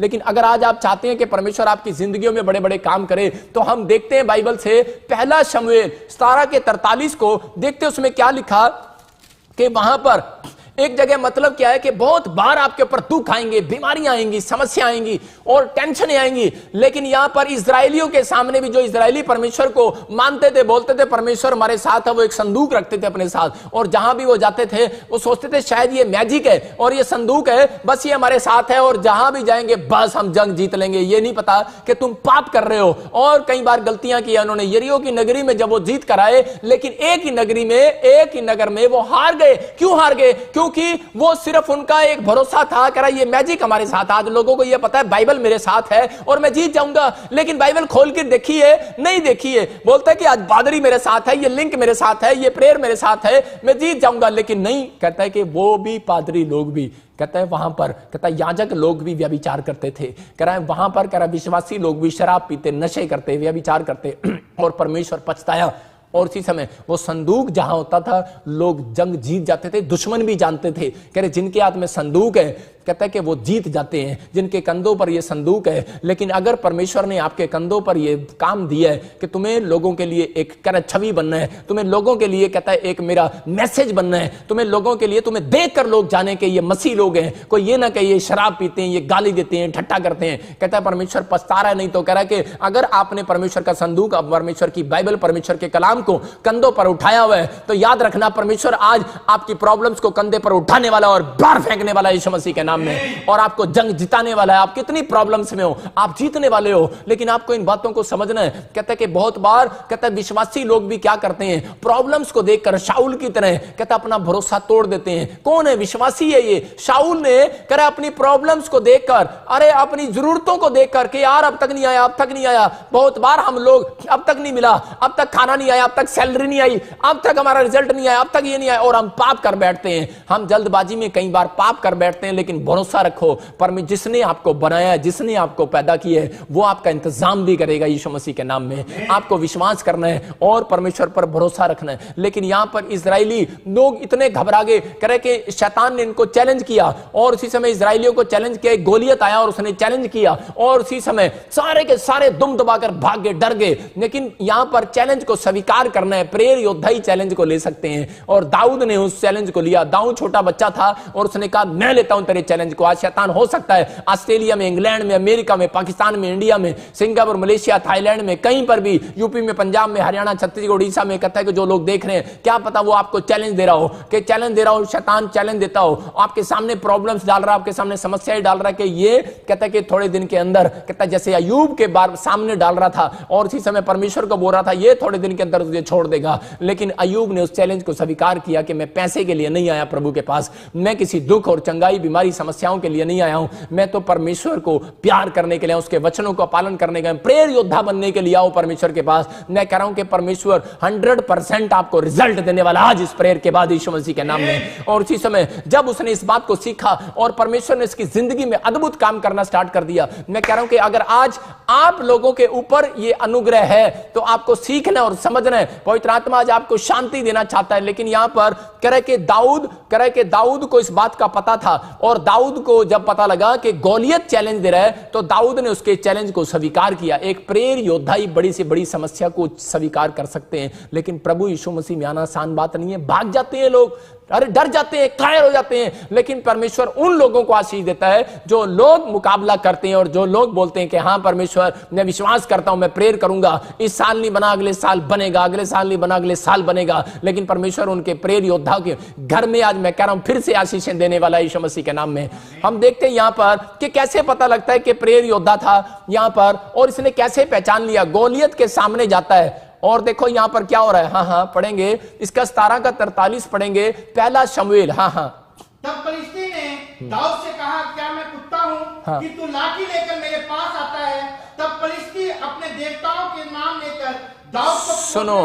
लेकिन अगर आज आप चाहते हैं कि परमेश्वर आपकी जिंदगियों में बड़े बड़े काम करे, तो हम देखते हैं बाइबल से पहला शमूएल 17:43 को देखते हैं, उसमें क्या लिखा कि वहां पर एक जगह मतलब क्या है कि बहुत बार आपके ऊपर दुख आएंगे, बीमारियां आएंगी, समस्या आएंगी और टेंशन आएंगी, लेकिन यहां पर इजरायलियों के सामने भी जो इजरायली परमेश्वर को मानते थे, बोलते थे परमेश्वर हमारे साथ है, वो एक संदूक रखते थे अपने साथ, और जहां भी वो जाते थे वो सोचते थे शायद ये मैजिक है और ये संदूक है, बस ये हमारे साथ है और जहां भी जाएंगे बस हम जंग जीत लेंगे। ये नहीं पता कि तुम पाप कर रहे हो। और कई बार गलतियां की उन्होंने। यरीहो की नगरी में जब वो जीत कर आए, लेकिन एक ही नगरी में, एक ही नगर में वो हार गए। क्यों हार गए? क्योंकि वो सिर्फ उनका एक भरोसा था, कह रहा ये मैजिक हमारे साथ। आज लोगों को ये पता है बाइबल मेरे साथ है और मैं जीत जाऊंगा, लेकिन बाइबल खोल के देखी है? नहीं देखी है। बोलता है कि आज पादरी मेरे साथ है, ये लिंक मेरे साथ है, ये प्रेयर मेरे साथ है, मैं जीत जाऊंगा, लेकिन नहीं। कहता है कि वो भी पादरी लोग भी, कहता है वहां पर, कहता है याजक लोग भी व्यभिचार करते थे, कह रहा है वहां पर, कह रहा विश्वासी लोग भी शराब पीते, नशे करते, व्यभिचार करते और परमेश्वर पछताया। और उसी समय वो संदूक जहां होता था लोग जंग जीत जाते थे। दुश्मन भी जानते थे, कह रहे जिनके हाथ में संदूक है, कहता है कि वो जीत जाते हैं, जिनके कंधों पर ये संदूक है। लेकिन अगर परमेश्वर ने आपके कंधों पर ये काम दिया है कि तुम्हें लोगों के लिए एक कह रहा छवि बनना है, तुम्हें लोगों के लिए कहता है एक मेरा मैसेज बनना है, तुम्हें लोगों के लिए, तुम्हें देखकर लोग जाने के ये मसीह लोग हैं, कोई ये ना कहे ये शराब पीते हैं, ये गाली देते हैं, ठट्ठा करते हैं। कहता है परमेश्वर पछता रहा है। नहीं तो कह रहा है कि अगर आपने परमेश्वर का संदूक, परमेश्वर की बाइबल, परमेश्वर के कलाम को कंधों पर उठाया हुआ है, तो याद रखना परमेश्वर आज आपकी प्रॉब्लम्स को कंधे पर उठाने वाला और बाहर फेंकने वाला यीशु मसीह के नाम में, और आपको जंग जिताने वाला है। आप कितनी प्रॉब्लम्स में हो, आप जीतने वाले हो, लेकिन आपको इन बातों को समझना है। कहता है कि बहुत बार, कहता है विश्वासी लोग भी क्या करते हैं, प्रॉब्लम्स को देखकर शाऊल की तरह, कहता अपना भरोसा तोड़ देते हैं। कौन है? विश्वासी है ये। शाऊल ने कहा अपनी प्रॉब्लम्स को देखकर, अरे अपनी जरूरतों को देखकर कि यार अब तक नहीं आया, अब तक नहीं आया। बहुत बार हम लोग, अब तक नहीं मिला, अब तक खाना नहीं आया, अब तक सैलरी नहीं आई, अब तक हमारा रिजल्ट नहीं आया, अब तक ये नहीं आया, और हम पाप कर बैठते हैं। हम जल्दबाजी में कई बार पाप कर बैठते हैं, लेकिन भरोसा रखो परमेश्वर जिसने आपको बनाया, जिसने आपको पैदा किया है, वो आपका इंतजाम भी करेगा यीशु मसीह के नाम में। आपको विश्वास करना है और परमेश्वर पर भरोसा रखना है। लेकिन यहां पर इजरायली लोग इतने घबरा गए, करे कि शैतान ने इनको चैलेंज किया, और उसी समय इजरायलियों को चैलेंज किया। गोलियत आया और उसने चैलेंज किया, और उसी समय सारे के सारे दुम दबाकर भाग गए, डर गए। लेकिन यहां पर चैलेंज को स्वीकार करना है। प्रेयर योद्धा ही चैलेंज को ले सकते हैं, और दाऊद ने उस चैलेंज को लिया। दाऊद छोटा बच्चा था और उसने कहा मैं लेता हूं तेरे चैलेंज को। आज शैतान हो सकता है ऑस्ट्रेलिया में, इंग्लैंड में, अमेरिका में, पाकिस्तान में, इंडिया में, सिंगापुर, मलेशिया, थाईलैंड में, कहीं पर भी, यूपी में, पंजाब में, हरियाणा, छत्तीसगढ़, उड़ीसा में, कहता है कि जो लोग देख रहे हैं, क्या पता वो आपको चैलेंज दे रहा हो, कि चैलेंज दे रहा हो, शैतान चैलेंज देता हो, आपके सामने प्रॉब्लम्स डाल रहा है, आपके सामने समस्याएं डाल रहा है, कि ये कहता है कि थोड़े दिन के अंदर, कहता है जैसे अय्यूब के बार सामने डाल रहा था, और उसी समय परमेश्वर को बोल रहा था ये थोड़े दिन के अंदर तुझे छोड़ देगा। लेकिन अय्यूब ने उस चैलेंज को स्वीकार किया कि मैं पैसे के लिए नहीं आया प्रभु के पास, मैं किसी दुख और चंगाई, बीमारी, समस्याओं के लिए नहीं आया हूं, मैं तो परमेश्वर को प्यार करने के लिए, उसके वचनों का पालन करने के लिए, प्रेयर योद्धा बनने के लिए आओ परमेश्वर के पास। मैं कह रहा हूं कि परमेश्वर 100% आपको रिजल्ट देने वाला आज इस प्रेयर के बाद यीशु मसीह के नाम में। और उसी समय जब उसने इस बात को सीखा और परमेश्वर ने इसकी जिंदगी में अद्भुत काम करना स्टार्ट कर दिया। मैं कह रहा हूं कि अगर आज आप लोगों के ऊपर ये अनुग्रह है तो आपको सीखना और समझना है। पवित्र आत्मा आज आपको शांति देना चाहता है। लेकिन यहां पर कह रहे कि दाऊद को इस बात का पता था, और दाऊद को जब पता लगा कि गोलियत चैलेंज दे रहा है, तो दाऊद ने उसके चैलेंज को स्वीकार किया। एक प्रेयर योद्धा ही बड़ी से बड़ी समस्या को स्वीकार कर सकते हैं, लेकिन प्रभु यीशु मसीह में आना आसान बात नहीं है। भाग जाते हैं लोग, अरे डर जाते हैं, कायर हो जाते हैं। लेकिन परमेश्वर उन लोगों को आशीष देता है जो लोग मुकाबला करते हैं और जो लोग बोलते हैं कि हाँ परमेश्वर मैं विश्वास करता हूं, मैं प्रेयर करूंगा, इस साल नहीं बना अगले साल बनेगा, अगले साल नहीं बना अगले साल बनेगा। लेकिन परमेश्वर उनके प्रेयर योद्धा के घर में आज मैं कह रहा हूं फिर से आशीषें देने वाला यीशु मसीह के नाम में। हम देखते हैं यहां पर कि कैसे पता लगता है कि प्रेयर योद्धा था यहां पर, और इसने कैसे पहचान लिया। गोलियत के सामने जाता है, और देखो यहां पर क्या हो रहा है। हाँ पढ़ेंगे इसका 17:43 पढ़ेंगे, पहला शमूएल। तब फलिस्ती ने दाऊद से कहा क्या मैं कुत्ता हूं कि तू लाठी लेकर मेरे पास आता है। तब फलिस्ती अपने देवताओं के नाम लेकर दाऊद को सुनो,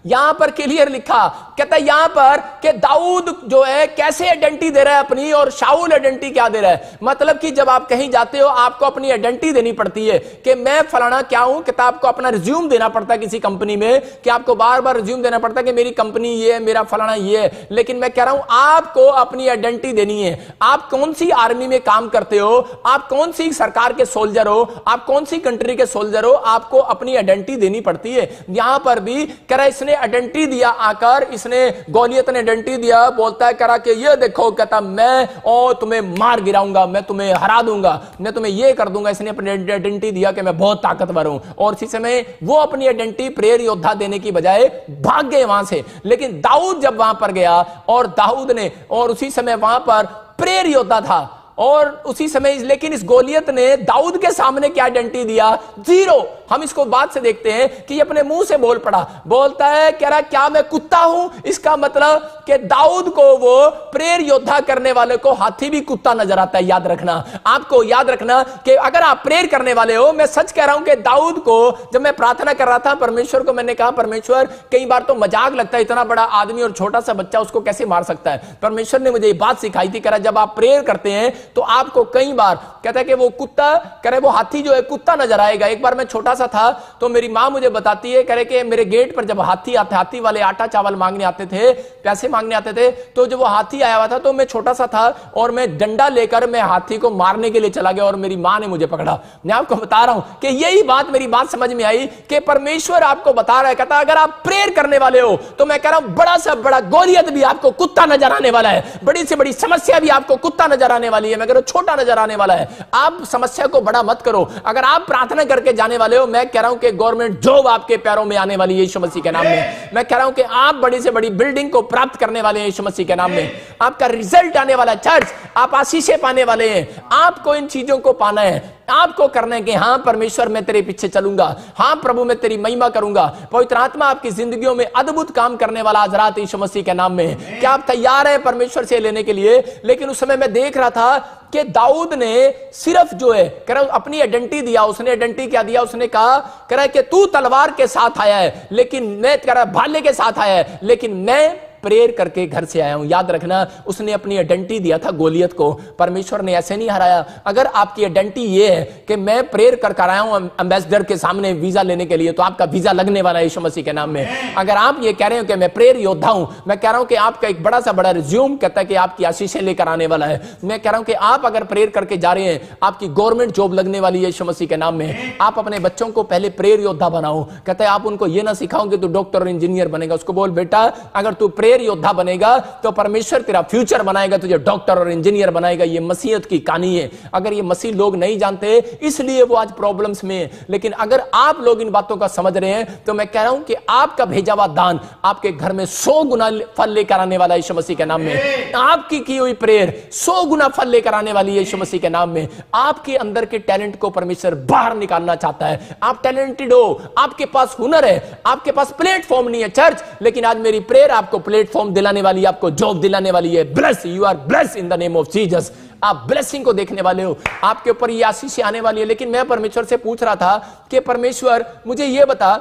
यहां पर क्लियर लिखा, कहता है यहां पर कि दाऊद जो है कैसे आइडेंटिटी दे रहा है अपनी, और शाऊल आइडेंटिटी क्या दे रहा है। मतलब कि जब आप कहीं जाते हो आपको अपनी आइडेंटिटी देनी पड़ती है कि मैं फलाना क्या हूं। कहता आपको अपना रिज्यूम देना पड़ता है किसी कंपनी में, कि आपको बार बार रिज्यूम देना पड़ता है कि मेरी कंपनी ये है, मेरा फलाना ये है। लेकिन मैं कह रहा हूं आपको अपनी आइडेंटिटी देनी है। आप कौन सी आर्मी में काम करते हो, आप कौन सी सरकार के सोल्जर हो, आप कौन सी कंट्री के सोल्जर हो, आपको अपनी आइडेंटिटी देनी पड़ती है। यहां पर भी कह रहा इसने आइडेंटिटी दिया आकर, इसने गोलियत ने आइडेंटिटी दिया, बोलता है करा कि ये देखो, कहता मैं और तुम्हें मार गिराऊंगा, मैं तुम्हें हरा दूंगा, मैं तुम्हें ये कर दूंगा। इसने अपनी आइडेंटिटी दिया कि मैं बहुत ताकतवर हूं, और इसी समय वो अपनी आइडेंटिटी प्रेयर योद्धा देने की बजाय भाग गए वहां से। लेकिन दाऊद जब वहां पर गया और दाऊद ने, और उसी समय वहां पर प्रेयर योद्धा था, और उसी समय लेकिन इस गोलियत ने दाऊद के सामने क्या आइडेंटिटी दिया, जीरो। हम इसको बात से देखते हैं कि ये अपने मुंह से बोल पड़ा, बोलता है कह रहा क्या मैं कुत्ता हूं। इसका मतलब कि दाऊद को वो प्रेयर योद्धा करने वाले को हाथी भी कुत्ता नजर आता है। याद रखना, आपको याद रखना कि अगर आप प्रेयर करने वाले हो, मैं सच कह रहा हूं कि दाऊद को जब मैं प्रार्थना कर रहा था परमेश्वर को, मैंने कहा परमेश्वर कई बार तो मजाक लगता है, इतना बड़ा आदमी और छोटा सा बच्चा उसको कैसे मार सकता है। परमेश्वर ने मुझे ये बात सिखाई थी, कह रहा जब आप प्रेयर करते हैं तो आपको कई बार कहता है कि वो कुत्ता, कह रहे वो हाथी जो है कुत्ता नजर आएगा। एक बार मैं छोटा सा था तो मेरी मां मुझे बताती है, कह रहे कि मेरे गेट पर जब हाथी आते, हाथी वाले आटा चावल मांगने आते थे, पैसे मांगने आते थे, तो जब वो हाथी आया हुआ था तो मैं छोटा सा था और मैं डंडा लेकर मैं हाथी को मारने के लिए चला गया और मेरी मां ने मुझे पकड़ा। मैं आपको बता रहा हूं कि यही बात, मेरी बात समझ में आई कि परमेश्वर आपको बता रहा है, कहता अगर आप प्रेयर करने वाले हो तो मैं कह रहा हूं बड़ा सा बड़ा गोलियत भी आपको कुत्ता नजर आने वाला है, बड़ी से बड़ी समस्या भी आपको कुत्ता नजर आने वाली है, मैं कह रहा हूं छोटा नजर आने वाला है। आप समस्या को बड़ा मत करो। अगर आप प्रार्थना करके जाने वाले हो, मैं कह रहा हूं कि गवर्नमेंट जॉब आपके पैरों में आने वाली है यीशु मसीह के नाम में। मैं कह रहा हूं कि आप बड़ी से बड़ी बिल्डिंग को प्राप्त करने वाले हैं यीशु मसीह के नाम में। आपका रिजल्ट आने वाला है चर्च, आप आशीषें पाने वाले हैं। आपको इन चीजों को पाना है, आपको करना है कि हाँ परमेश्वर मैं तेरे पीछे चलूंगा, हाँ प्रभु मैं तेरी महिमा करूंगा। पवित्र आत्मा आपकी जिंदगियों में अद्भुत काम करने वाला आज रात यीशु मसीह के नाम में। क्या आप तैयार हैं परमेश्वर से लेने के लिए? लेकिन उस समय मैं देख रहा था कि दाऊद ने सिर्फ जो है कह रहा अपनी आइडेंटिटी दिया। उसने आइडेंटिटी क्या दिया? उसने कहा कह रहा है कि तू तलवार के साथ आया है, लेकिन मैं कह रहा भाले के साथ आया है, लेकिन मैं प्रेयर करके घर से आया हूं। याद रखना, उसने अपनी आइडेंटिटी दिया था गोलियत को। परमेश्वर ने ऐसे नहीं हराया। अगर आपकी आइडेंटिटी ये है कि मैं प्रेयर कर आया हूं एम्बेसडर के सामने वीजा लेने के लिए, तो आपका वीजा लगने वाला है यीशु मसीह के नाम में। अगर आप ये कह रहे हो कि मैं प्रेयर योद्धा हूं, मैं कह रहा हूं कि आपका एक बड़ा सा बड़ा रिज्यूम कहता है कि आपकी आशीषें लेकर आने वाला है। मैं कह रहा हूं कि आप अगर प्रेयर करके जा रहे हैं, आपकी गवर्नमेंट जॉब लगने वाली है यीशु मसीह के नाम में। आप अपने बच्चों को पहले प्रेयर योद्धा बनाओ। कहता है आप उनको ये ना सिखाओ कि तू डॉक्टर और इंजीनियर बनेगा। उसको बोल बेटा अगर तू प्रेयर योद्धा बनेगा तो परमेश्वर तेरा फ्यूचर बनाएगा, तुझे डॉक्टर और इंजीनियर बनाएगा। ये मसीहत की कहानी है। अगर ये मसीह लोग नहीं जानते इसलिए वो आज प्रॉब्लम्स में है। लेकिन अगर आप लोग इन बातों का समझ रहे हैं तो मैं कह रहा हूं कि आपका भेजा हुआ दान आपके घर में 100 गुना फल लेकर आने वाला है यीशु मसीह के नाम में। आपकी की हुई प्रेयर 100 गुना फल लेकर आने वाली है यीशु मसीह के नाम में। आपके अंदर के टैलेंट को परमेश्वर बाहर निकालना चाहता है। आप टैलेंटेड हो, आपके पास हुनर है, आपके पास प्लेटफॉर्म नहीं है चर्च, लेकिन आज मेरी प्रेयर आपको प्लेटफॉर्म दिलाने वाली, आपको जॉब दिलाने वाली है। Bless, you are bless in the name of Jesus. आप ब्लेसिंग को देखने वाले हो, आपके ऊपर ये आशीष आने वाली है। लेकिन मैं परमेश्वर से पूछ रहा था कि परमेश्वर मुझे ये बता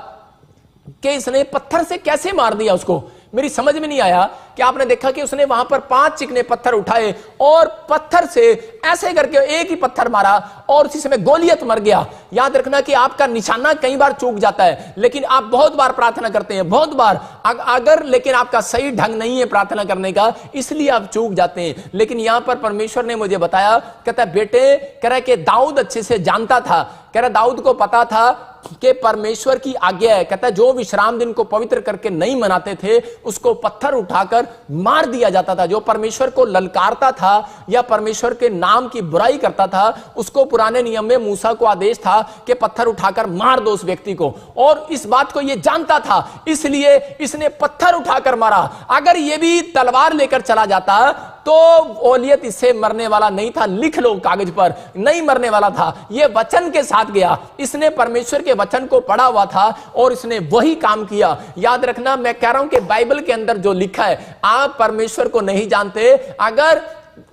कि इसने पत्थर से कैसे मार दिया उसको। मेरी समझ में नहीं आया कि आपने देखा कि उसने वहां पर 5 चिकने पत्थर उठाए और पत्थर से ऐसे करके एक ही पत्थर मारा और उसी समय गोलियत मर गया। याद रखना कि आपका निशाना कई बार चूक जाता है, लेकिन आप बहुत बार प्रार्थना करते हैं, बहुत बार अगर लेकिन आपका सही ढंग नहीं है प्रार्थना करने का, इसलिए आप चूक जाते हैं। लेकिन यहां पर परमेश्वर ने मुझे बताया, कहता है बेटे, कह रहा है कि दाऊद अच्छे से जानता था, कह रहा दाऊद को पता था कि परमेश्वर की आज्ञा है। कहता है जो विश्राम दिन को पवित्र करके नहीं मनाते थे उसको पत्थर उठाकर मार दिया जाता था। जो परमेश्वर को ललकारता था या परमेश्वर के नाम की बुराई करता था उसको पुराने नियम में मूसा को आदेश था कि पत्थर उठाकर मार दो उस व्यक्ति को, और इस बात को यह जानता था इसलिए इसने पत्थर उठाकर मारा। अगर यह भी तलवार लेकर चला जाता तो गोलियत इससे मरने वाला नहीं था। लिख लो कागज पर, नहीं मरने वाला था। यह वचन के साथ गया, इसने परमेश्वर के वचन को पढ़ा हुआ था और इसने वही काम किया। याद रखना, मैं कह रहा हूं कि बाइबल के अंदर जो लिखा है, आप परमेश्वर को नहीं जानते। अगर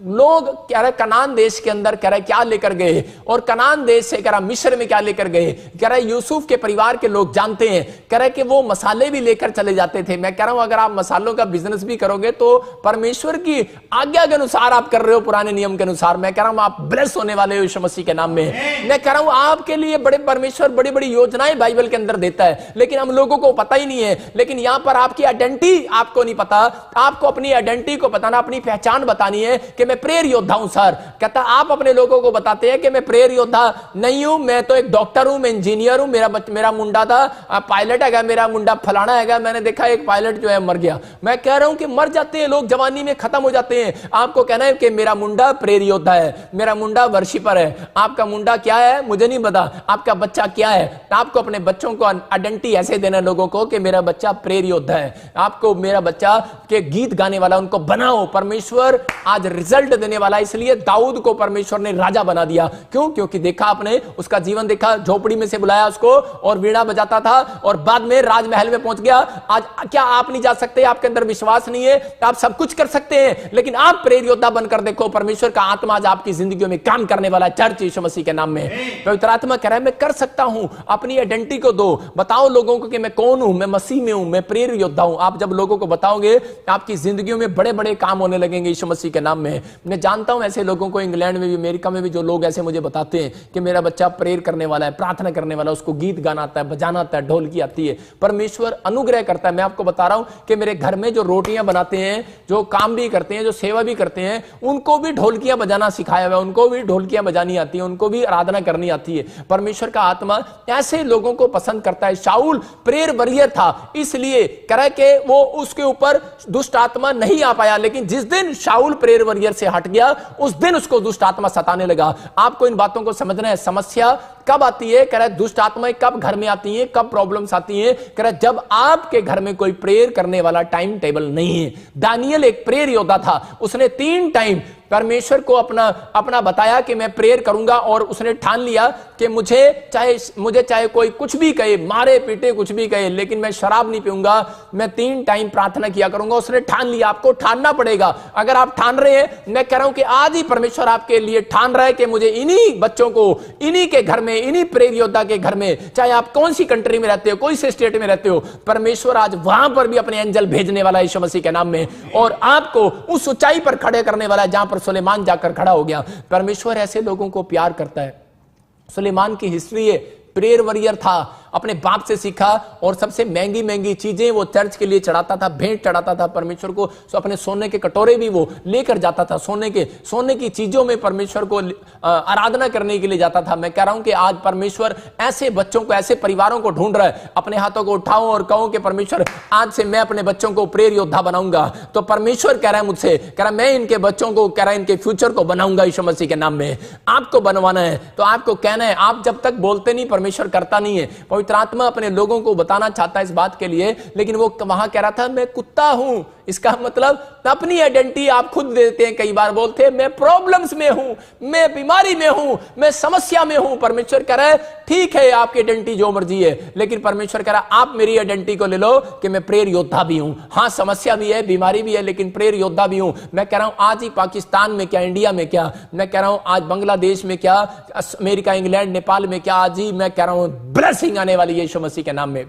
लोग कह रहे कनान देश के अंदर कह रहे क्या लेकर गए, और कनान देश से कह रहा मिस्र में क्या लेकर गए। कह रहे यूसुफ के परिवार के लोग जानते हैं, कह रहे कि वो मसाले भी लेकर चले जाते थे। मैं कह रहा हूं अगर आप मसालों का बिजनेस भी करोगे तो परमेश्वर की आज्ञा के अनुसार आप कर रहे हो, पुराने नियम के अनुसार। मैं कह रहा हूं आप ब्लेस होने वाले हो यीशु मसीह के नाम में। मैं कह रहा हूं आपके लिए बड़े परमेश्वर बड़ी बड़ी योजनाएं बाइबल के अंदर देता है, लेकिन हम लोगों को पता ही नहीं है। लेकिन यहां पर आपकी आइडेंटिटी आपको नहीं पता, आपको अपनी आइडेंटिटी को बताना, अपनी पहचान बतानी है कि मैं प्रेयर योद्धा हूं। सर कहता आप अपने लोगों को बताते हैं कि मैं प्रेयर योद्धा नहीं हूं, मैं तो एक डॉक्टर हूं, मैं इंजीनियर हूं, मेरा मुंडा था पायलट है, मेरा मुंडा फलाना है। मैंने देखा एक पायलट जो है मर गया। मैं कह रहा हूं कि मर जाते हैं लोग, जवानी में खत्म हो जाते हैं। आपको कहना है कि मेरा मुंडा प्रेयर योद्धा है, मेरा मुंडा वर्शिपर है। आपका मुंडा क्या है मुझे नहीं पता, आपका बच्चा क्या है। आपको अपने बच्चों को आइडेंटिटी ऐसे देना लोगों को कि मेरा बच्चा प्रेयर योद्धा है, आपको मेरा बच्चा के गीत गाने वाला उनको बनाओ। परमेश्वर आज रिजल्ट देने वाला, इसलिए दाऊद को परमेश्वर ने राजा बना दिया। क्यों? क्योंकि देखा आपने उसका जीवन देखा, झोपड़ी में से बुलाया उसको और वीणा बजाता था और बाद में राजमहल में पहुंच गया। आज क्या आप नहीं जा सकते? आपके अंदर विश्वास नहीं है, आप सब कुछ कर सकते हैं, लेकिन आप प्रेरित योद्धा बनकर देखो, परमेश्वर का आत्मा आज आपकी जिंदगी में काम करने वाला। चर्च यीशु मसीह के नाम में पवित्र आत्मा कह रहा है मैं कर सकता हूं। अपनी आइडेंटिटी को दो, बताओ लोगों को कि मैं कौन हूं, मैं मसीह में हूं, मैं प्रेरित योद्धा हूं। आप जब लोगों को बताओगे आपकी जिंदगियों में बड़े बड़े काम होने लगेंगे यीशु मसीह के नाम में। मैं जानता हूं ऐसे लोगों को, इंग्लैंड में भी अमेरिका में भी जो लोग ऐसे मुझे बताते हैं कि मेरा बच्चा प्रेयर करने वाला है, प्रार्थना करने वाला, उसको गीत गाना आता है, बजाना आता है, ढोलकी आती है। परमेश्वर अनुग्रह करता है। मैं आपको बता रहा हूं कि मेरे घर में जो रोटियां बनाते हैं, जो काम भी करते हैं, जो सेवा भी करते हैं, उनको भी ढोलकियां बजाना सिखाया हुआ है, उनको भी ढोलकियां बजानी आती है, उनको भी आराधना करनी आती है। परमेश्वर का आत्मा ऐसे लोगों को पसंद करता है। शाऊल प्रेयर वॉरियर था, इसलिए कह रहा है कि वो उसके ऊपर दुष्ट आत्मा नहीं आ पाया, लेकिन जिस दिन शाऊल प्रेयर वॉरियर से हट गया उस दिन उसको दुष्ट आत्मा सताने लगा। आपको इन बातों को समझना है। समस्या कब आती है? कह रहा है दुष्ट आत्माएं कब घर में आती हैं, कब प्रॉब्लम्स आती हैं? कह रहा है जब आपके घर में कोई प्रेयर करने वाला टाइम टेबल नहीं है। दानियल एक प्रेयर योद्धा था, उसने 3 टाइम परमेश्वर को अपना बताया कि मैं प्रेयर करूंगा, और उसने ठान लिया कि मुझे चाहे कोई कुछ भी कहे, मारे पीटे कुछ भी कहे, लेकिन मैं शराब नहीं पीऊंगा, मैं 3 टाइम प्रार्थना किया करूंगा। उसने ठान लिया। आपको ठानना पड़ेगा। अगर आप ठान रहे हैं, मैं कह रहा हूं कि आज ही परमेश्वर आपके लिए ठान रहा है कि मुझे इन्हीं बच्चों को, इन्हीं के घर में, इन्हीं प्रेरित योद्धा के घर में, चाहे आप कौन सी कंट्री में रहते हो, कोई से स्टेट में रहते हो, परमेश्वर आज वहां पर भी अपने एंजल भेजने वाला है यीशु मसीह के नाम में, और आपको उस ऊंचाई पर खड़े करने वाला है जहां पर सुलेमान जाकर खड़ा हो गया। परमेश्वर ऐसे लोगों को प्यार करता है। सुलेमान की हिस्ट्री है, प्रेयर वॉरियर था, अपने बाप से सीखा, और सबसे महंगी महंगी चीजें वो चर्च के लिए चढ़ाता था, भेंट चढ़ाता था परमेश्वर को। अपने सोने के कटोरे भी वो लेकर जाता था, सोने की चीजों में परमेश्वर को आराधना करने के लिए जाता था। मैं कह रहा हूं कि आज परमेश्वर ऐसे बच्चों को, ऐसे परिवारों को ढूंढ रहा है। अपने हाथों को उठाओ और कहो कि परमेश्वर आज से मैं अपने बच्चों को प्रेयर योद्धा बनाऊंगा। तो परमेश्वर कह रहा है मुझसे, कह रहा है मैं इनके बच्चों को, कह रहा है इनके फ्यूचर को बनाऊंगा यीशु मसीह के नाम में। आपको बनवाना है तो आपको कहना है। आप जब तक बोलते नहीं, परमेश्वर करता नहीं है। पवित्र आत्मा अपने लोगों को बताना चाहता है इस बात के लिए, लेकिन वो वहां कह रहा था मैं कुत्ता हूं। इसका मतलब अपनी आइडेंटिटी आप खुद देते हैं। कई बार बोलते हैं मैं प्रॉब्लम्स में हूं, मैं बीमारी में हूं, मैं समस्या में हूं। परमेश्वर कह रहा है ठीक है आपकी आइडेंटिटी जो मर्जी है, लेकिन परमेश्वर कह रहा है आप मेरी आइडेंटिटी को ले लो कि मैं प्रेयर योद्धा भी हूं। हां समस्या भी है, बीमारी भी है, लेकिन प्रेयर योद्धा भी हूं। मैं कह रहा हूं आज ही पाकिस्तान में क्या, इंडिया में क्या, मैं कह रहा हूं आज बांग्लादेश में क्या, अमेरिका, इंग्लैंड, नेपाल में क्या, आज ही मैं कह रहा हूं ब्लेसिंग आने वाली है यीशु मसीह के नाम में।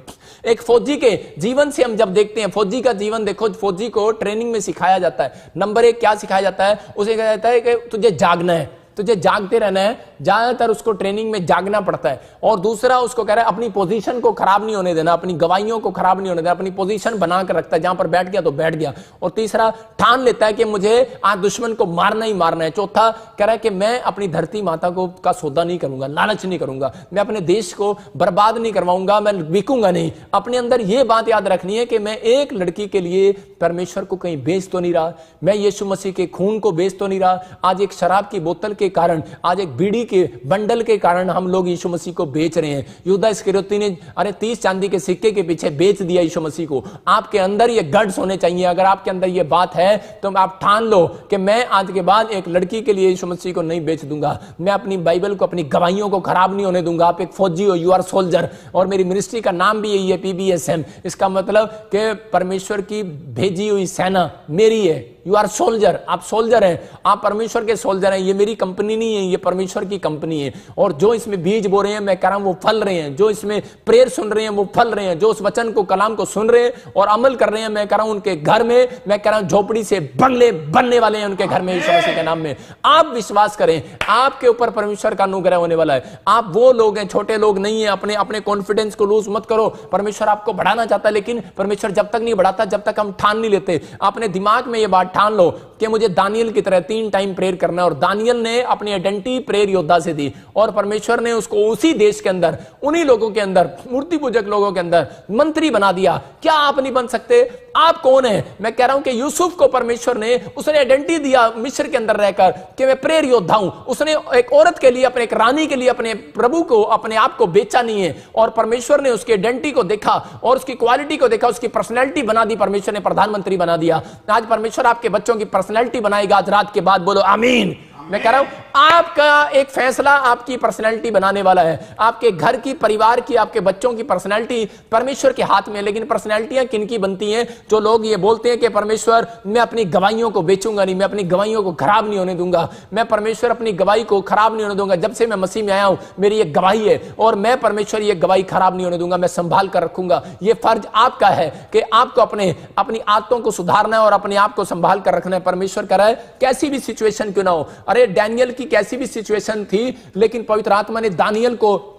एक फौजी के जीवन से हम जब देखते हैं, फौजी का जीवन देखो, फौजी को ट्रेनिंग में सिखाया जाता है। नंबर 1 क्या सिखाया जाता है? उसे कहा जाता है कि तुझे जागना है, तुझे जागते रहना है। ज्यादातर उसको ट्रेनिंग में जागना पड़ता है। और दूसरा उसको कह रहा है अपनी पोजीशन को खराब नहीं होने देना, अपनी गवाहियों को खराब नहीं होने देना, अपनी पोजीशन बनाकर रखता है, जहां पर बैठ गया तो बैठ गया। और तीसरा ठान लेता है कि मुझे आज दुश्मन को मारना ही मारना है। चौथा कह रहा है कि मैं अपनी धरती माता को का सौदा नहीं करूंगा, लालच नहीं करूंगा, मैं अपने देश को बर्बाद नहीं करवाऊंगा, मैं बिकूंगा नहीं। अपने अंदर यह बात याद रखनी है कि मैं एक लड़की के लिए परमेश्वर को कहीं बेच तो नहीं रहा, मैं यीशु मसीह के खून को बेच तो नहीं रहा। आज एक शराब की बोतल के कारण, आज एक बीड़ी के बंडल के कारण हम लोग यीशु मसीह को बेच रहे हैं। यहूदा इस्करियोती ने 30 चांदी के सिक्के के पीछे बेच दिया यीशु मसीह को। आपके अंदर ये गट्स होने चाहिए। अगर आपके अंदर ये बात है तो आप ठान लो कि मैं आज के बाद एक लड़की के लिए यीशु मसीह को नहीं बेच दूंगा, मैं अपनी बाइबल को, अपनी गवाहियों को खराब नहीं होने दूंगा। आप एक फौजी हो, यू आर सोल्जर, और मेरी मिनिस्ट्री का नाम भी यही है, PBSM। इसका मतलब कि परमेश्वर की भेजी हुई सेना मेरी है, यू आर सोल्जर, आप सोल्जर हैं, आप परमेश्वर के सोल्जर हैं। ये मेरी कंपनी नहीं है, ये परमेश्वर की कंपनी है। और जो इसमें बीज बो रहे हैं, मैं कह रहा हूं वो फल रहे हैं। जो इसमें प्रेयर सुन रहे हैं वो फल रहे हैं। जो उस वचन को, कलाम को सुन रहे हैं और अमल कर रहे हैं, मैं कह रहा हूं उनके घर में, मैं कह रहा हूं झोपड़ी से बंगले बनने वाले हैं उनके घर में, यीशु मसीह के नाम में। आप विश्वास करें, आपके ऊपर परमेश्वर का अनुग्रह होने वाला है। आप वो लोग हैं, छोटे लोग नहीं है। अपने अपने कॉन्फिडेंस को लूज मत करो। परमेश्वर आपको बढ़ाना चाहता है, लेकिन परमेश्वर जब तक नहीं बढ़ाता, जब तक हम ठान नहीं लेते। अपने दिमाग में ये बात ठान लो कि मुझे दानियल की तरह 3 टाइम प्रेयर करना है। और दानियल ने अपनी आइडेंटिटी प्रेयर योद्धा से दी और परमेश्वर ने उसको उसी देश के अंदर, उन्हीं लोगों के अंदर, मूर्ति पूजक लोगों के अंदर मंत्री बना दिया। क्या आप नहीं बन सकते? आप कौन है? मैं कह रहा हूं कि यूसुफ को परमेश्वर ने, उसने आइडेंटिटी दिया मिस्र के अंदर रहकर कि मैं प्रेयर योद्धा हूं। उसने एक औरत के लिए, अपने एक रानी के लिए अपने प्रभु को, अपने आप को बेचा नहीं है। और परमेश्वर ने उसकी आइडेंटिटी को देखा और उसकी क्वालिटी को देखा, उसकी पर्सनैलिटी बना दी। परमेश्वर ने प्रधानमंत्री बना दिया। आज परमेश्वर आपके बच्चों की पर्सनैलिटी बनाएगा आज रात के बाद। बोलो आमीन। मैं कह रहा हूं आपका एक फैसला आपकी पर्सनैलिटी बनाने वाला है। आपके घर की, परिवार की, आपके बच्चों की पर्सनैलिटी परमेश्वर के हाथ में। लेकिन पर्सनैलिटियां किनकी बनती हैं? जो लोग ये बोलते हैं कि परमेश्वर मैं अपनी गवाहियों को बेचूंगा नहीं, मैं अपनी गवाहियों को खराब नहीं होने दूंगा, मैं परमेश्वर अपनी गवाही को खराब नहीं होने दूंगा। जब से मैं मसीह में आया हूं मेरी एक गवाही है और मैं परमेश्वर ये गवाही खराब नहीं होने दूंगा, मैं संभाल कर रखूंगा। ये फर्ज आपका है कि आपको अपनी आदतों को सुधारना है और अपने आप को संभाल कर रखना है। परमेश्वर कह रहा है कैसी भी सिचुएशन क्यों ना हो। अरे डैनियल की कैसी भी सिचुएशन थी, लेकिन पवित्र आत्मा ने दानियल को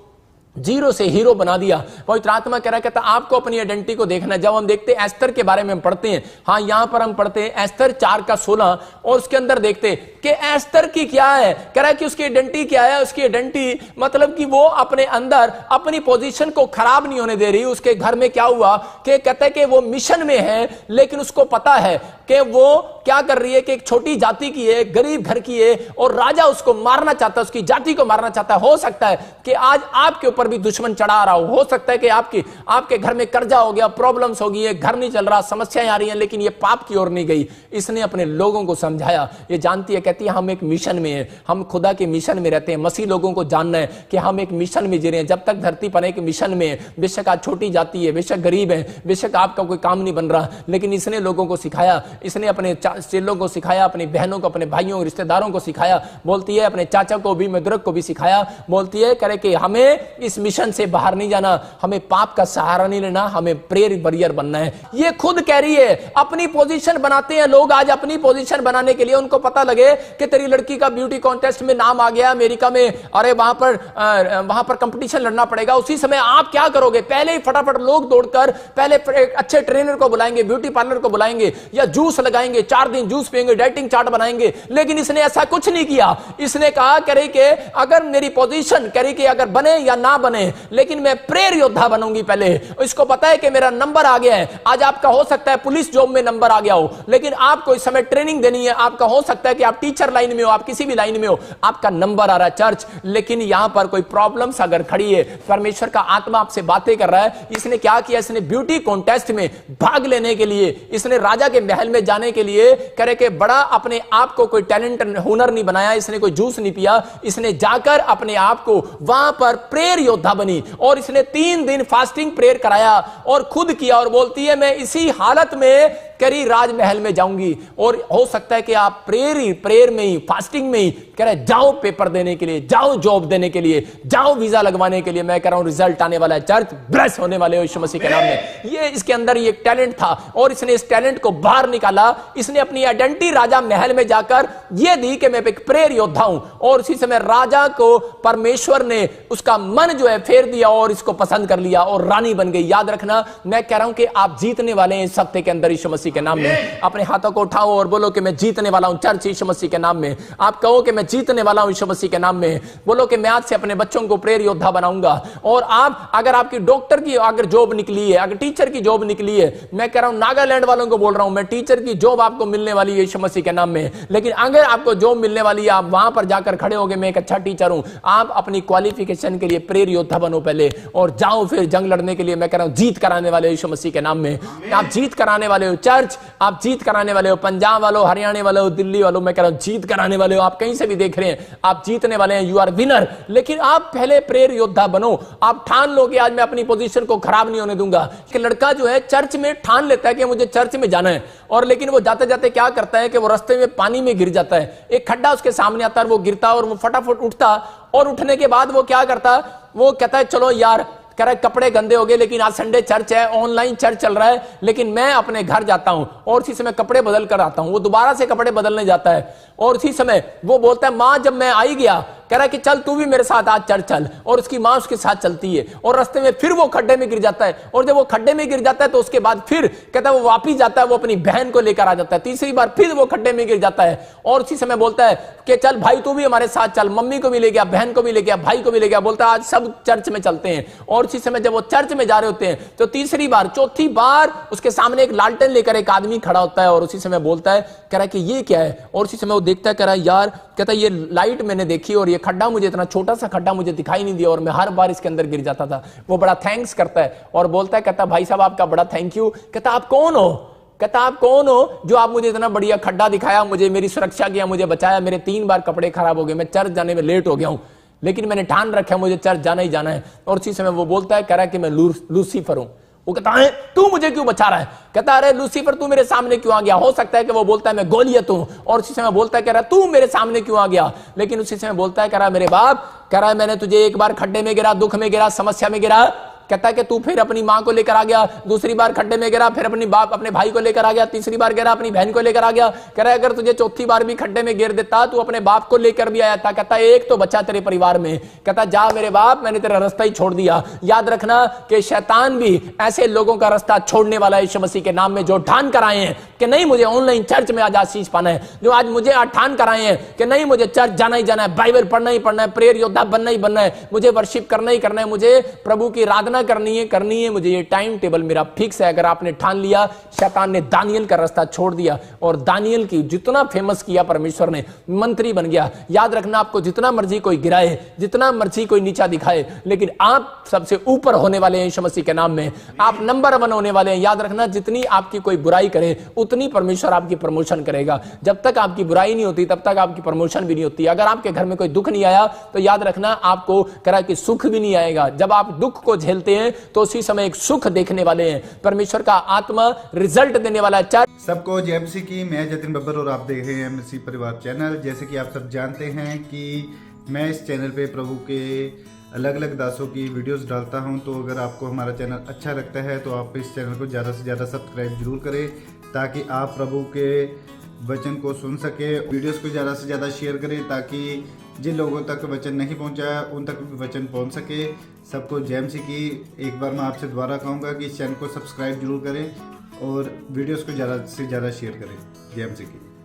जीरो से हीरो बना दिया। पवित्र आत्मा कह रहा कहता आपको अपनी आइडेंटिटी को देखना है। जब हम देखते हैं एस्तर के बारे में हम पढ़ते हैं, हाँ यहां पर हम पढ़ते हैं एस्तर 4:16 और उसके अंदर देखते कि एस्तर की क्या है। कह रहा है कि उसकी आइडेंटिटी क्या है। उसकी आइडेंटिटी मतलब कि वो अपने अंदर अपनी पोजीशन को खराब नहीं होने दे रही। उसके घर में क्या हुआ कि कहता है कि वो मिशन में है, लेकिन उसको पता है कि वो क्या कर रही है कि एक छोटी जाति की है, गरीब घर की है और राजा उसको मारना चाहता है, उसकी जाति को मारना चाहता है। हो सकता है कि आज आपके ऊपर भी दुश्मन चढ़ा रहा हो सकता है कि आपके घर में कर्जा हो गया, प्रॉब्लम्स हो गई है, घर नहीं चल रहा, समस्याएं आ रही हैं, लेकिन ये पाप की ओर नहीं गई। इसने अपने लोगों को समझाया। ये जानती है, कहती है हम एक मिशन में हैं, हम खुदा के मिशन में रहते हैं। मसीह लोगों को जानना है कि हम एक मिशन में जी रहे हैं। जब तक धरती पर एक मिशन में है, बेशक आज छोटी जाति है, बेशक गरीब है, बेशक आपका कोई काम नहीं बन रहा, लेकिन इसने लोगों को सिखाया, इसने अपने चेलों को सिखाया, अपनी बहनों को, अपने भाइयों, रिश्तेदारों को सिखाया। बोलती है अपने चाचा को भी, मुद्रक को भी सिखाया। बोलती है करे कि हमें इस मिशन से बाहर नहीं जाना, हमें पाप का सहारा नहीं लेना, हमें प्रेयर वॉरियर बनना है। ये खुद कह रही है। अपनी पोजीशन बनाते हैं लोग आज, अपनी पोजीशन बनाने के लिए उनको पता लगे कि तेरी लड़की का ब्यूटी कॉन्टेस्ट में नाम आ गया अमेरिका में, अरे वहां पर कंपटीशन लड़ना पड़ेगा। उसी समय आप क्या करोगे? पहले ही फटाफट लोग दौड़कर पहले अच्छे ट्रेनर को बुलाएंगे, ब्यूटी पार्लर को बुलाएंगे या जूस लगाएंगे, 4 दिन जूस पिएंगे, डाइटिंग चार्ट बनाएंगे। लेकिन इसने ऐसा कुछ नहीं किया। इसने कहा करे कि अगर मेरी पोजीशन करे कि अगर बने या ना बने, लेकिन मैं प्रेयर योद्धा बनूंगी पहले। इसको पता है कि मेरा नंबर आ गया है। आज आपका हो सकता है पुलिस जॉब में नंबर आ गया हो, लेकिन आपको इस समय ट्रेनिंग देनी है। आपका हो सकता है कि आप टीचर लाइन में हो, आप किसी भी लाइन में हो, आपका नंबर आ रहा है चर्च, लेकिन यहां पर कोई प्रॉब्लम्स अगर खड़ी है, परमेश्वर का आत्मा आपसे बातें कर रहा है। इसने क्या किया? इसने ब्यूटी कॉन्टेस्ट में भाग लेने के लिए, इसने राजा के महल में जाने के लिए करे कि बड़ा अपने आप को कोई टैलेंट हुनर नहीं बनाया, इसने कोई जूस नहीं पिया, इसने जाकर अपने आप को वहां पर प्रेयर योद्धा बनी और इसने 3 दिन फास्टिंग प्रेयर कराया और खुद किया। और बोलती है मैं इसी हालत में करी राजमहल में जाऊंगी। और हो सकता है कि आप प्रेयर में ही, फास्टिंग में ही कह रहे जाओ पेपर देने के लिए, जाओ जॉब देने के लिए, जाओ वीजा लगवाने के लिए। मैं कह रहा हूं रिजल्ट आने वाला है, चर्च ब्लेस होने वाले हो यीशु मसीह के नाम में। ये इसके अंदर ये टैलेंट था और इसने इस टैलेंट को बाहर निकाला। इसने अपनी आइडेंटिटी राजा महल में जाकर ये दी कि मैं एक प्रेयर योद्धा हूं। और उसी समय राजा को परमेश्वर ने उसका मन जो है फेर दिया और इसको पसंद कर लिया और रानी बन गई। याद रखना, मैं कह रहा हूं कि आप जीतने वाले हैं इस हफ्ते के अंदर यीशु मसीह के नाम में। अपने हाथों को उठाओ और बोलो कि मैं जीतने वाला हूं चर्च यीशु मसीह के नाम में। आप कहो कि मैं जीतने वाला हूं यीशु मसीह के नाम में। बोलो कि मैं आज से अपने बच्चों को प्रेयर योद्धा बनाऊंगा। और आप अगर आपकी डॉक्टर की अगर जॉब निकली है, अगर टीचर की जॉब निकली है, मैं कह रहा हूं नागालैंड वालों को बोल रहा हूं, मैं टीचर की जॉब आपको मिलने वाली है यीशु मसीह के नाम में। लेकिन अगर आपको जॉब मिलने वाली है, आप वहां पर जाकर खड़े होगे मैं एक अच्छा टीचर हूं, आप अपनी क्वालिफिकेशन के लिए प्रेयर योद्धा बनो पहले और जाओ फिर जंग लड़ने के लिए। मैं कह रहा हूं जीत कराने वाले यीशु मसीह के नाम में। आप जीत कराने वाले हो चर्च। चर्च आप जीत कराने वाले हो, पंजाब वालों, हरियाणा वालों, दिल्ली वालों, मैं कह रहा हूं जीत कराने वाले हो, आप कहीं से भी देख रहे हैं आप जीतने वाले हैं, यू आर विनर। लेकिन आप पहले प्रेयर योद्धा बनो, आप ठान लो कि आज मैं अपनी पोजीशन को खराब नहीं होने दूंगा। कि लड़का जो है चर्च में ठान लेता है कि मुझे चर्च में जाना है, और लेकिन वो जाते जाते क्या करता है कि वो रास्ते में पानी में गिर जाता है, एक खड्डा उसके सामने आता है, वो गिरता और वो फटाफट उठता, और उठने के बाद वो क्या करता, वो कहता है चलो यार, कह रहा है कपड़े गंदे हो गए, लेकिन आज संडे चर्च है, ऑनलाइन चर्च चल रहा है, लेकिन मैं अपने घर जाता हूं और उसी समय कपड़े बदल कर आता हूं। वो दोबारा से कपड़े बदलने जाता है और उसी समय वो बोलता है मां जब मैं आई गया, कह रहा है कि चल तू भी मेरे साथ आज चर्च चल, और उसकी मां उसके साथ चलती है, और रास्ते में फिर वो खड्डे में गिर जाता है, और जब वो खड्डे में गिर जाता है तो उसके बाद फिर कहता है वो वापिस जाता है, वो अपनी बहन को लेकर आ जाता है, तीसरी बार फिर वो खड्डे में गिर जाता है, और उसी समय बोलता है कि चल भाई तू भी हमारे साथ चल, मम्मी को भी ले गया, बहन को भी ले गया, भाई को भी ले गया, बोलता है आज सब चर्च में चलते हैं। और उसी समय जब वो चर्च में जा रहे होते हैं तो तीसरी बार चौथी बार उसके सामने एक लालटेन लेकर एक आदमी खड़ा होता है, और उसी समय बोलता है, कह रहा है कि ये क्या है, और उसी समय वो देखता है, कह रहा है यार, कहता है ये लाइट मैंने देखी और ये खड्डा मुझे, इतना छोटा सा खड्डा मुझे दिखाई नहीं दिया और मैं हर बार इसके अंदर गिर जाता था। वो बड़ा थैंक्स करता है और बोलता है, कहता भाई साहब आपका बड़ा थैंक यू। कहता आप कौन हो, कहता आप कौन हो जो आप मुझे इतना बढ़िया खड्डा दिखाया, मुझे मेरी सुरक्षा किया, मुझे बचाया, मेरे 3 बार कपड़े खराब हो गए, मैं चर्च जाने में लेट हो गया हूं, लेकिन मैंने ठान रखा मुझे चर्च जाना ही जाना है। और उसी समय वो बोलता है, कह रहा है कि मैं लूसीफर हूं। वो कहता है तू मुझे क्यों बचा रहा है, कहता अरे लूसीफर तू मेरे सामने क्यों आ गया, हो सकता है कि वो बोलता है मैं गोलियत हूं, और उसी समय बोलता है, कह रहा तू मेरे सामने क्यों आ गया, लेकिन उसी समय बोलता है, कह रहा मेरे बाप, कह रहा है मैंने तुझे एक बार खड्डे में गिरा, दुख में गिरा, समस्या में गिरा, कहता है कि तू फिर अपनी मां को लेकर आ गया, दूसरी बार खड्डे में गिरा, फिर अपने भाई को लेकर आ गया, तीसरी बार गिरा अपनी बहन को लेकर आ गया, कह रहा है अगर तुझे चौथी बार भी खड्डे में गिर देता तू अपने बाप को लेकर भी आया था, कहता एक तो बच्चा तेरे परिवार में, कहता जा मेरे बाप मैंने तेरा रास्ता ही छोड़ दिया। याद रखना कि शैतान भी ऐसे लोगों का रास्ता छोड़ने वाला है यीशु मसीह के नाम में, जो ठान कर आए हैं कि नहीं मुझे ऑनलाइन चर्च में आज आशीष पाना है, जो आज मुझे आज ठान कर आए हैं कि नहीं मुझे चर्च जाना ही जाना है, बाइबल पढ़ना ही पढ़ना है, प्रेयर योद्धा बनना ही बनना है, मुझे वर्शिप करना ही करना है, मुझे प्रभु की आराधना करनी है, मुझे ये टाइम टेबल मेरा फिक्स है। अगर आपने ठान लिया, शैतान ने दानियल का रास्ता छोड़ दिया और दानियल की जितना फेमस किया परमेश्वर ने, मंत्री बन गया। याद रखना आपको जितना मर्जी कोई गिराए, जितना मर्जी कोई नीचा दिखाए, लेकिन आप सबसे ऊपर होने वाले हैं यीशु मसीह के नाम में, आप नंबर 1 होने वाले हैं। याद रखना जितनी आपकी कोई बुराई करे उतनी परमेश्वर आपकी प्रमोशन करेगा। जब तक आपकी बुराई नहीं होती तब तक आपकी प्रमोशन भी नहीं होती। अगर आपके घर में कोई दुख नहीं आया तो याद रखना आपको करा कि सुख भी नहीं आएगा। जब आप दुख को झेलते हैं तो उसी समय एक सुख देखने वाले हैं। परमेश्वर का आत्मा रिजल्ट देने वाला है। सबको जय मसीह की। मैं जतिन बब्बर और आप देख रहे हैं मसीह परिवार चैनल। जैसे कि आप सब जानते हैं कि मैं इस चैनल पे प्रभु के अलग अलग दासों की वीडियोस डालता हूं, तो अगर आपको हमारा चैनल अच्छा लगता है तो आप इस चैनल को ज़्यादा से ज़्यादा सब्सक्राइब जरूर करें, ताकि आप प्रभु के वचन को सुन सके। वीडियोस को ज़्यादा से ज़्यादा शेयर करें ताकि जिन लोगों तक वचन नहीं पहुंचा उन तक भी वचन पहुंच सके। सबको जय मसीह की। एक बार मैं आपसे दोबारा कहूँगा कि इस चैनल को सब्सक्राइब जरूर करें और वीडियोस को ज़्यादा से ज़्यादा शेयर करें। जय मसीह की।